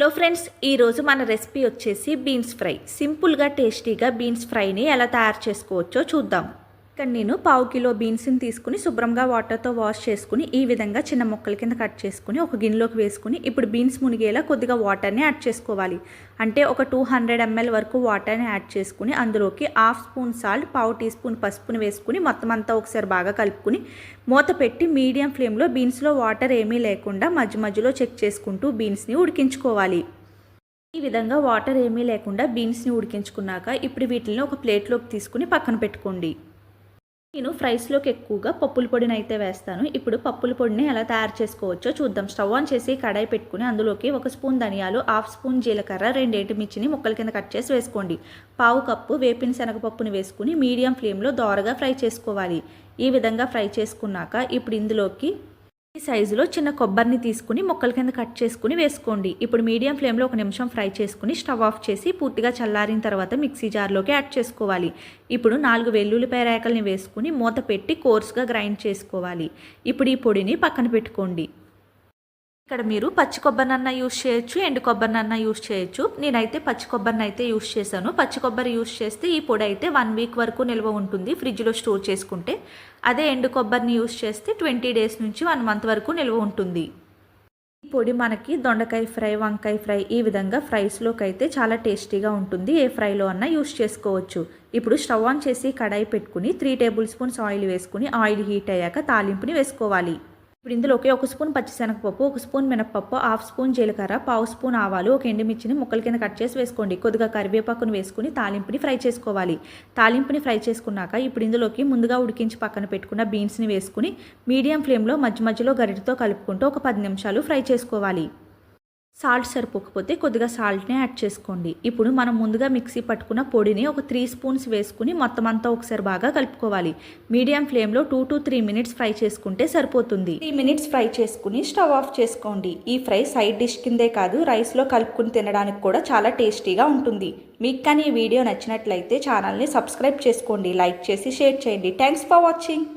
Hello friends, ఈరోజు మన recipe వచ్చేసి బీన్స్ ఫ్రై. సింపుల్గా టేస్టీగా బీన్స్ ఫ్రైని ఎలా తయారు చేసుకోవచ్చో చూద్దాం. ఇక్కడ నేను పావు కిలో బీన్స్ని తీసుకుని శుభ్రంగా వాటర్తో వాష్ చేసుకుని ఈ విధంగా చిన్న ముక్కల కింద కట్ చేసుకుని ఒక గిన్నెలోకి వేసుకుని ఇప్పుడు బీన్స్ మునిగేలా కొద్దిగా వాటర్ని యాడ్ చేసుకోవాలి. అంటే ఒక 200 ml వరకు వాటర్ని యాడ్ చేసుకుని అందులోకి హాఫ్ స్పూన్ సాల్ట్, పావు టీ స్పూన్ పసుపుని వేసుకుని మొత్తం అంతా ఒకసారి బాగా కలుపుకుని మూత పెట్టి మీడియం ఫ్లేమ్లో బీన్స్లో వాటర్ ఏమీ లేకుండా మధ్య మధ్యలో చెక్ చేసుకుంటూ బీన్స్ని ఉడికించుకోవాలి. ఈ విధంగా వాటర్ ఏమీ లేకుండా బీన్స్ని ఉడికించుకున్నాక ఇప్పుడు వీటిని ఒక ప్లేట్లోకి తీసుకుని పక్కన పెట్టుకోండి. నేను ఫ్రైస్లోకి ఎక్కువగా పప్పుల పొడిని అయితే వేస్తాను. ఇప్పుడు పప్పుల పొడిని ఎలా తయారు చేసుకోవచ్చో చూద్దాం. స్టవ్ ఆన్ చేసి కడాయి పెట్టుకుని అందులోకి 1 స్పూన్ ధనియాలు, హాఫ్ స్పూన్ జీలకర్ర, 2 ఎండుమిర్చిని ముక్కల కింద కట్ చేసి వేసుకోండి. పావు కప్పు వేపిన శనగపప్పుని వేసుకుని మీడియం ఫ్లేమ్లో దోరగా ఫ్రై చేసుకోవాలి. ఈ విధంగా ఫ్రై చేసుకున్నాక ఇప్పుడు ఇందులోకి ఈ సైజులో చిన్న కొబ్బరిని తీసుకుని ముక్కల కింద కట్ చేసుకుని వేసుకోండి. ఇప్పుడు మీడియం ఫ్లేమ్లో 1 నిమిషం ఫ్రై చేసుకుని స్టవ్ ఆఫ్ చేసి పూర్తిగా చల్లారిన తర్వాత మిక్సీ జార్లోకి యాడ్ చేసుకోవాలి. ఇప్పుడు 4 వెల్లుల్లిపాయ రేకల్ని వేసుకుని మూత పెట్టి కోర్స్గా గ్రైండ్ చేసుకోవాలి. ఇప్పుడు ఈ పొడిని పక్కన పెట్టుకోండి. ఇక్కడ మీరు పచ్చి కొబ్బరినన్నా యూస్ చేయొచ్చు, ఎండు కొబ్బరినన్నా యూస్ చేయొచ్చు. నేనైతే పచ్చి కొబ్బరిని అయితే యూస్ చేశాను. పచ్చి కొబ్బరి యూస్ చేస్తే ఈ పొడి అయితే 1 వీక్ వరకు నిల్వ ఉంటుంది ఫ్రిడ్జ్లో స్టోర్ చేసుకుంటే. అదే ఎండు కొబ్బరిని యూస్ చేస్తే 20 డేస్ నుంచి 1 మంత్ వరకు నిల్వ ఉంటుంది. ఈ పొడి మనకి దొండకాయ ఫ్రై, వంకాయ ఫ్రై ఈ విధంగా ఫ్రైస్లోకి అయితే చాలా టేస్టీగా ఉంటుంది. ఏ ఫ్రైలో అన్నా యూస్ చేసుకోవచ్చు. ఇప్పుడు స్టవ్ ఆన్ చేసి కడాయి పెట్టుకుని 3 టేబుల్ స్పూన్స్ ఆయిల్ వేసుకుని ఆయిల్ హీట్ అయ్యాక తాలింపుని వేసుకోవాలి. ఇప్పుడు ఇందులోకి 1 స్పూన్ పచ్చిశనగపప్పు, 1 స్పూన్ మినపప్పు, హాఫ్ స్పూన్ జీలకర్ర, పావు స్పూన్ ఆవాలు, 1 ఎండుమిర్చిని ముక్కల కింద కట్ చేసి వేసుకోండి. కొద్దిగా కరివేపాకును వేసుకుని తాలింపుని ఫ్రై చేసుకోవాలి. తాలింపుని ఫ్రై చేసుకున్నాక ఇప్పుడు ఇందులోకి ముందుగా ఉడికించి పక్కన పెట్టుకున్న బీన్స్ని వేసుకుని మీడియం ఫ్లేమ్లో మధ్య మధ్యలో గరిటెతో కలుపుకుంటూ ఒక 10 నిమిషాలు ఫ్రై చేసుకోవాలి. సాల్ట్ సరిపోకపోతే కొద్దిగా సాల్ట్ని యాడ్ చేసుకోండి. ఇప్పుడు మనం ముందుగా మిక్సీ పట్టుకున్న పొడిని ఒక 3 స్పూన్స్ వేసుకుని మొత్తం అంతా ఒకసారి బాగా కలుపుకోవాలి. మీడియం ఫ్లేమ్లో 2 to 3 మినిట్స్ ఫ్రై చేసుకుంటే సరిపోతుంది. 3 మినిట్స్ ఫ్రై చేసుకుని స్టవ్ ఆఫ్ చేసుకోండి. ఈ ఫ్రై సైడ్ డిష్ కిందే కాదు, రైస్లో కలుపుకుని తినడానికి కూడా చాలా టేస్టీగా ఉంటుంది. మీకు కానీ ఈ వీడియో నచ్చినట్లయితే ఛానల్ని సబ్స్క్రైబ్ చేసుకోండి, లైక్ చేసి షేర్ చేయండి. Thanks for watching.